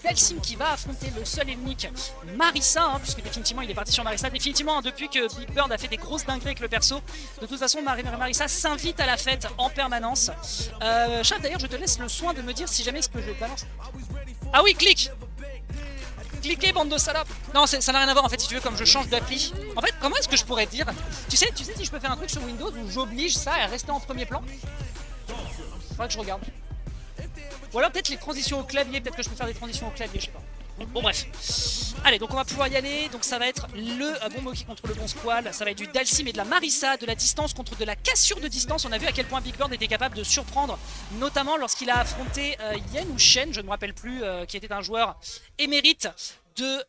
Dhalsim qui va affronter le seul et unique Marisa, hein, puisque définitivement il est parti sur Marisa. Définitivement, hein, depuis que Big Bird a fait des grosses dingueries avec le perso, de toute façon Marisa s'invite à la fête en permanence. Chat, d'ailleurs, je te laisse le soin de me dire si jamais ce que je balance. Ah oui, clique. Cliquez, bande de salopes. Non, ça n'a rien à voir en fait, si tu veux, comme je change d'appli. En fait, comment est-ce que je pourrais dire, tu sais si je peux faire un truc sur Windows où j'oblige ça à rester en premier plan. Faudrait que je regarde. Ou alors peut-être les transitions au clavier, peut-être que je peux faire des transitions au clavier, je sais pas. Bon bref. Allez, donc on va pouvoir y aller. Donc ça va être le bon Moki contre le bon Squall. Ça va être du Dhalsim et de la Marisa, de la distance contre de la cassure de distance. On a vu à quel point Big Bird était capable de surprendre, notamment lorsqu'il a affronté Yen ou Shen, je ne me rappelle plus, qui était un joueur émérite de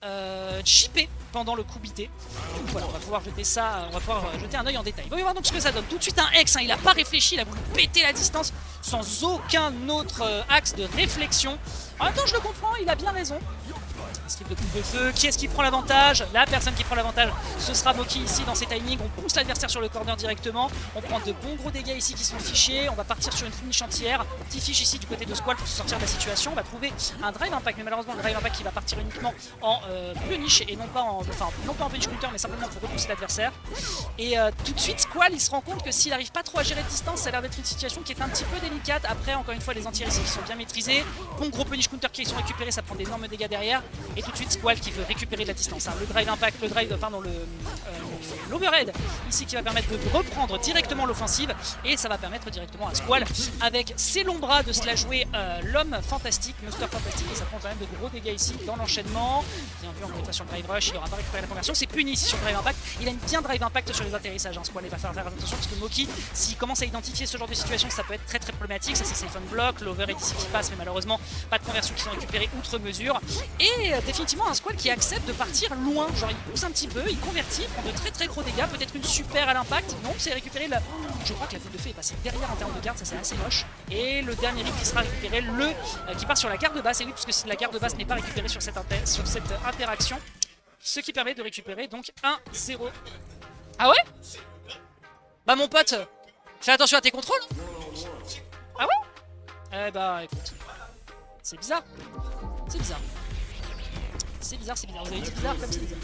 JP pendant le coup bité. Donc voilà, on va pouvoir jeter ça, on va pouvoir jeter un œil en détail. Voyons voir donc ce que ça donne. Tout de suite un Hex, hein, il a pas réfléchi, il a voulu péter la distance sans aucun autre axe de réflexion. En même temps, je le comprends, il a bien raison. Esquive de coupe de feu, qui est-ce qui prend l'avantage? La personne qui prend l'avantage, ce sera Moki ici dans ses timings. On pousse l'adversaire sur le corner directement. On prend de bons gros dégâts ici qui sont fichés. On va partir sur une finish entière. Petit fiche ici du côté de Squall pour se sortir de la situation. On va trouver un drive impact, mais malheureusement le drive impact qui va partir uniquement en punish et non pas en punish counter, mais simplement pour repousser l'adversaire. Et tout de suite, Squall il se rend compte que s'il n'arrive pas trop à gérer de distance, ça a l'air d'être une situation qui est un petit peu délicate. Après, encore une fois, les anti ici qui sont bien maîtrisés. Bon gros punish counter qui sont récupérés, ça prend d'énormes dégâts derrière. Et tout de suite, Squall qui veut récupérer de la distance. Hein. Le drive impact, l'overhead ici qui va permettre de reprendre directement l'offensive. Et ça va permettre directement à Squall, avec ses longs bras, de se la jouer l'homme fantastique, Monster fantastique. Et ça prend quand même de gros dégâts ici dans l'enchaînement. Bien vu, encore une fois sur le drive rush, il n'aura pas récupéré la conversion. C'est puni ici sur le drive impact. Il aime bien drive impact sur les atterrissages. Hein. Squall, il va faire attention parce que Moki, s'il commence à identifier ce genre de situation, ça peut être très très problématique. Ça, c'est safe on block, l'overhead ici qui passe, mais malheureusement, pas de conversion qui sont récupérées outre mesure. Et définitivement, un Squall qui accepte de partir loin. Genre, il pousse un petit peu, il convertit, il prend de très très gros dégâts. Peut-être une super à l'impact. Non, c'est récupéré la. Je crois que la boule de feu est passée derrière en termes de garde, ça c'est assez moche. Et le dernier hit qui sera récupéré, qui part sur la garde basse. Et oui, puisque si la garde basse n'est pas récupérée sur cette interaction, ce qui permet de récupérer donc 1-0. Ah ouais? Bah mon pote, fais attention à tes contrôles. Ah ouais? Eh bah écoute, c'est bizarre. C'est bizarre. C'est bizarre, c'est bizarre. Vous avez dit bizarre comme c'est bizarre.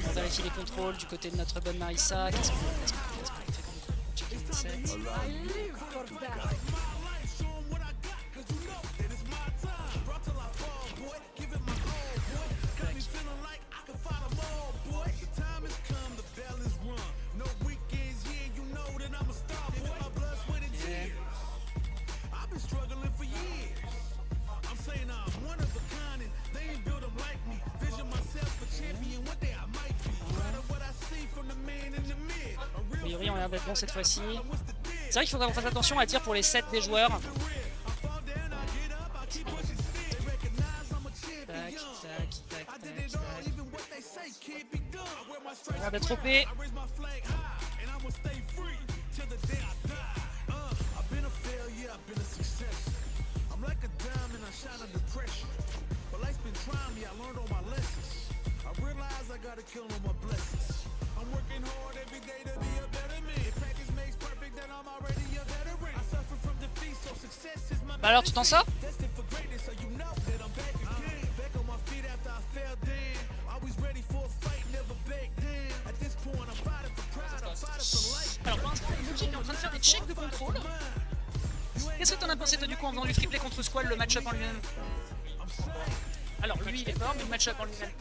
On vérifie les contrôles du côté de notre bonne Marisa. Qu'est-ce qu'on fait comme check 7. A priori, on a l'air d'être bon cette fois-ci. C'est vrai qu'il faudra qu'on fasse attention à dire pour les 7 des joueurs. Tac, tac, tac, tac, tac. On a l'air d'être OP. Bah alors tu t'en sors? Alors pour l'instant, Moki est en train de faire des checks de contrôle. Qu'est-ce que t'en as pensé toi du coup en faisant du free play contre Squall, le match-up en lui-même? Alors lui il est fort, mais le match-up en lui-même.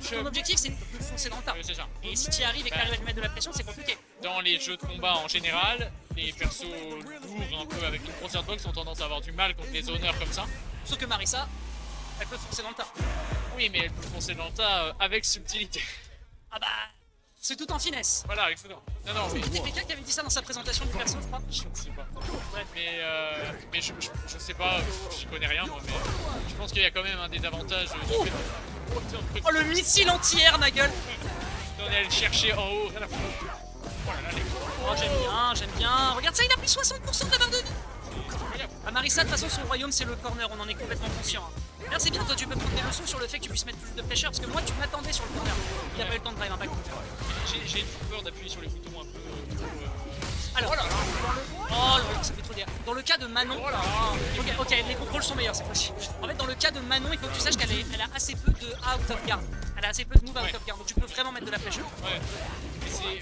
Ton objectif c'est de foncer dans le tas. C'est ça. Et si tu y arrives et que tu arrives à lui mettre de la pression, c'est compliqué. Dans les jeux de combat en général, les persos lourds un peu avec une grosse box ont tendance à avoir du mal contre les honneurs comme ça. Sauf que Marisa, elle peut foncer dans le tas. Oui, mais elle peut foncer dans le tas avec subtilité. Ah bah, c'est tout en finesse. Voilà, excellent. Non, non, mais C'était quelqu'un qui avait dit ça dans sa présentation du perso, je crois. je ne sais pas. Ouais, mais je sais pas, j'y connais rien moi, mais je pense qu'il y a quand même un des avantages du fait de... Oh le missile anti-air, ma gueule. On est allé le chercher en haut, rien à foutre. Oh là là, les... Oh j'aime bien. Regarde ça, il a pris 60% de la barre de vie. Ah Marisa, de toute façon, son royaume c'est le corner, on en est complètement conscient. Hein. D'ailleurs, c'est bien, toi tu peux prendre des leçons sur le fait que tu puisses mettre plus de pressure parce que moi tu m'attendais sur le corner. Il a pas eu le temps de drive impact. J'ai peur d'appuyer sur les boutons un peu. Alors, oh là là, ça fait trop dire. Dans le cas de Manon, ok, les contrôles sont meilleurs cette fois-ci. En fait, dans le cas de Manon, il faut que tu saches qu'elle a assez peu de out of guard. Elle a assez peu de move out of guard, donc tu peux vraiment mettre de la pressure. Ouais,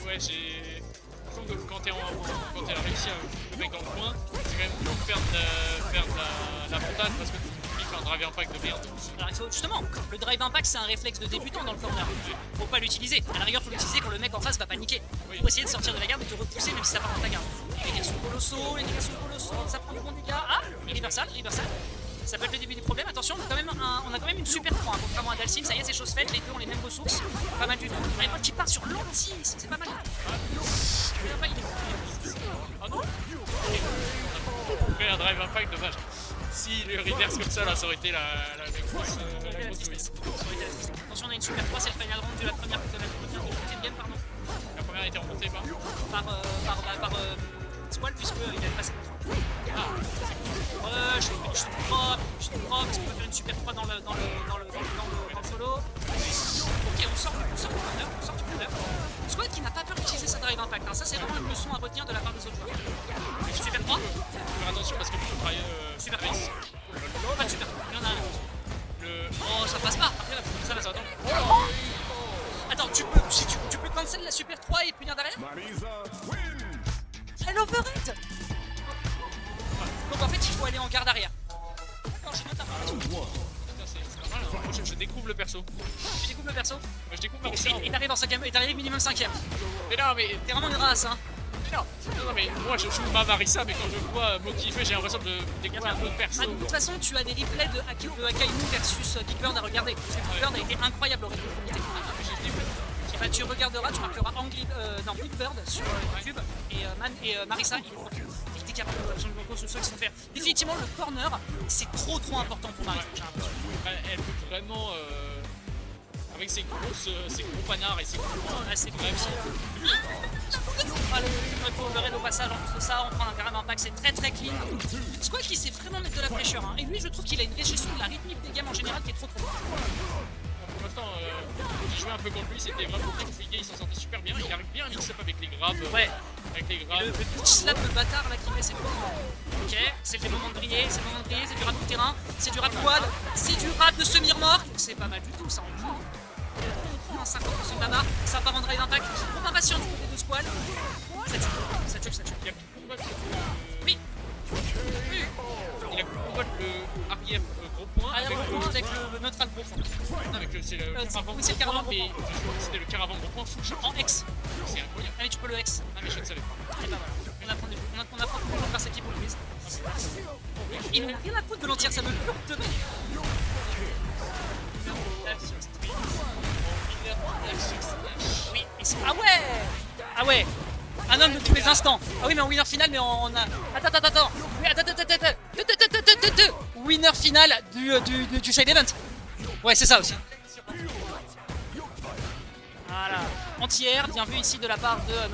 mais j'ai. Je trouve que quand elle a réussi à le mec dans le coin, c'est quand même dur de perdre l'avantage parce que tu fais un drive impact de merde. Alors il faut justement, le drive impact c'est un réflexe de débutant dans le corner. Faut pas l'utiliser. À la rigueur, faut l'utiliser quand le mec en face va paniquer. Pour essayer de sortir de la garde et te repousser même si ça part dans ta garde. Les dégâts sont colossaux, ça prend du bon dégât. Ah, reversal. Ça peut être le début des problèmes. Attention, on a quand même une super 3, hein, contrairement à Dalsim. Ça y est, c'est chose faite. Les deux ont les mêmes ressources. Pas mal du tout. On a une qui part sur l'anti, c'est pas mal. Ah non. Un drive impact, dommage. Si le reverse comme ça, là, ça aurait été la grosse twist. Attention, on a une super 3, c'est le final round de la première game, pardon. La première a été remontée par Squall, puisqu'il a passé. Je te drop, parce qu'on peut faire une super 3 dans le solo. Ok, on sort du corner. Squall qui n'a pas peur d'utiliser sa drive impact, hein. Ça c'est vraiment une leçon à retenir de la part des autres joueurs. Super 3. Faire attention parce que tu peux travailler super 3. Pas de super 3, il y en a un. Oh, ça passe pas. Après, ça va, attends. Attends, tu peux cancel la super 3 et punir derrière. Elle overhead. Donc en fait, il faut aller en garde arrière. D'accord, j'ai noté information. C'est pas mal, hein. Moi, je découvre le perso. Tu découvres le perso. Moi, je découvre Marissa. Et t'arrives en 5ème, et t'arrives minimum 5ème. Mais non, mais. T'es vraiment une race, hein. Non, mais moi je joue pas Marissa, mais quand je vois Motivé, j'ai l'impression de découvrir un autre perso. De toute façon, tu as des replays de Akainu versus Big Bird à regarder. Parce que Big Bird a été incroyable au rythme de comité. Bah, tu regarderas, tu marqueras Big Bird sur YouTube et Marissa, il est trop cool. Il est capable absolument de ceux qui sont faits. Définitivement, le corner, c'est trop important pour Marissa. Elle peut vraiment. Avec ses gros panards et ses gros points, c'est vraiment. Le overhead au passage, en plus de ça, on prend un drive impact, c'est très très clean. Squall qui sait vraiment mettre de la pressure, hein. Et lui, je trouve qu'il a une gestion de la rythmique des games en général qui est trop trop bonne. Pour l'instant, j'ai joué un peu contre lui, c'était vraiment compliqué, il s'en sortait super bien. Il arrive bien à mix up avec les grabs. Ouais. Avec les grabs. Le pitch slap de bâtard là qu'il met, c'est trop bon. Ok, c'est le moment de briller, c'est du rap de terrain, c'est du rap quad, c'est du rap de semi-remorque. C'est pas mal du tout, ça en prend. 50% de la barre, ça part en drive impact. On va patient du côté de Squall. Ça tue. Il y a plus de Oui. Il a combat le arrière gros point avec le neutral gros point. Non mais c'est le caravan gros point. C'était le caravan gros point full charge. En X. C'est incroyable. Allez, tu peux le X. Ah mais je ne savais pas. Et bah voilà, on apprend toujours par cette équipe au quiz. Il n'a rien à foutre de l'entière, ça me pure de oui, ah ouais. Un homme de tous les instants. Ah oui, mais en winner final, mais on a. Attends. Oui, attends. Winner final du side event. Ouais, c'est ça aussi. Voilà. Entière, bien vu ici de la part de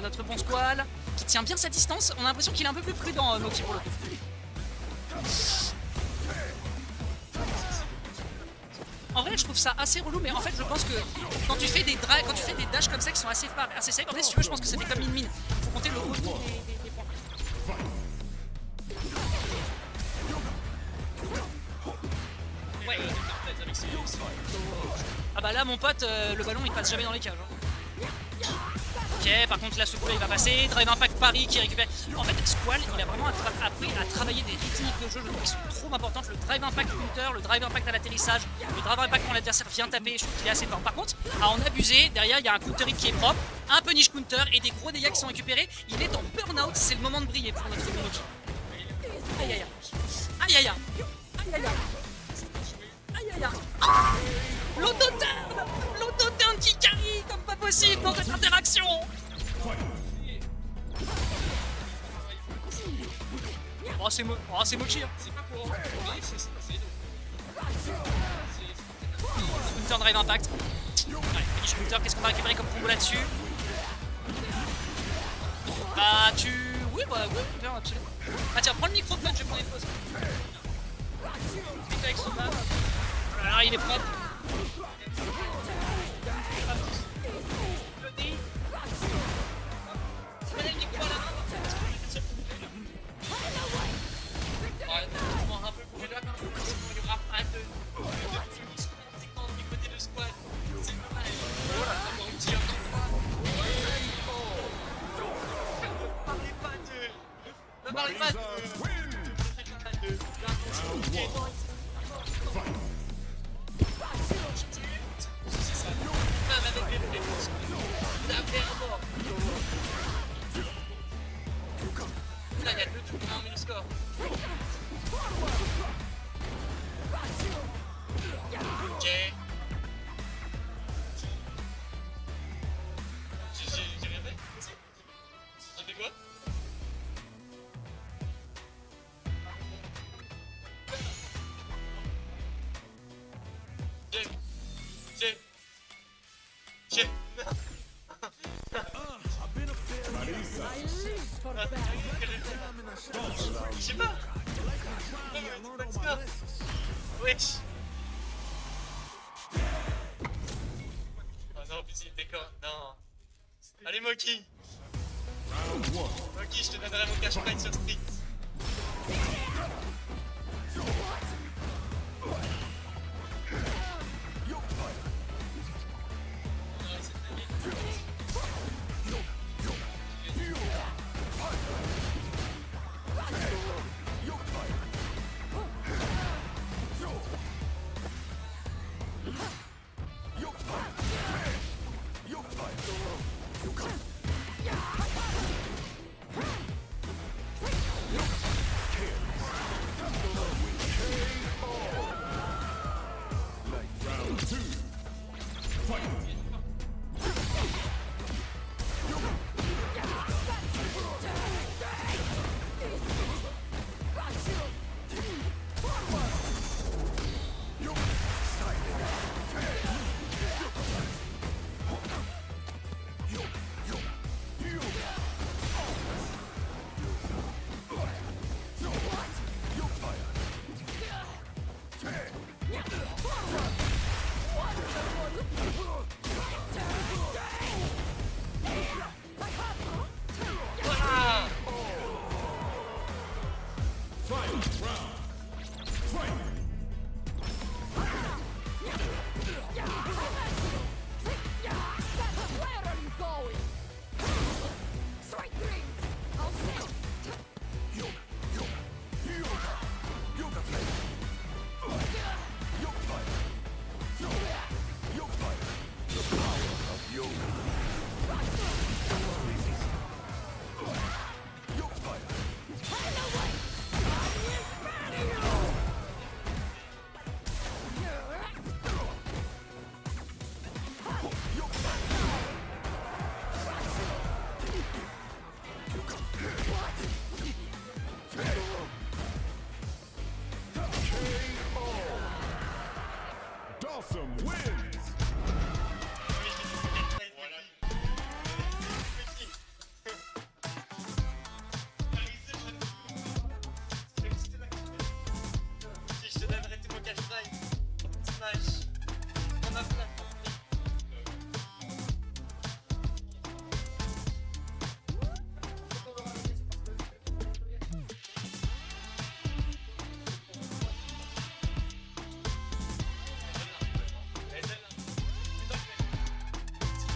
notre bon Squall, qui tient bien sa distance. On a l'impression qu'il est un peu plus prudent, Moki, pour le coup. En vrai, je trouve ça assez relou, mais en fait, je pense que quand tu fais des dashs comme ça qui sont assez safe, en fait, si tu veux, je pense que ça fait comme une mine. Il faut compter le retour des points. Ouais. Ah bah là, mon pote, le ballon il passe jamais dans les cages. Ok, par contre là ce coup là il va passer, drive impact Paris qui récupère. En fait Squall il a vraiment appris à travailler des rythmiques de jeu, je trouve qui sont trop importantes. Le drive impact counter, le drive impact à l'atterrissage, le drive impact quand l'adversaire vient taper, je trouve qu'il est assez fort. Par contre, à en abuser, derrière il y a un counter hit qui est propre, un punish counter et des gros dégâts qui sont récupérés. Il est en burn-out, c'est le moment de briller pour notre Moki. Aïe. L'auto-turn qui carry comme pas possible dans cette interaction. Oh c'est Mochi hein. C'est pas pour Counter drive impact. Allez, finish counter, qu'est-ce qu'on va récupérer comme combo là-dessus? Bah oui, absolument. Ah tiens, prends le micro, je vais prendre une pause. Vite avec son Oh là là, il est propre. Je sais pas. Wesh. Oh non, pitié, d'accord, non. Allez Moki. Moki, je te donnerai mon cash prize sur Street.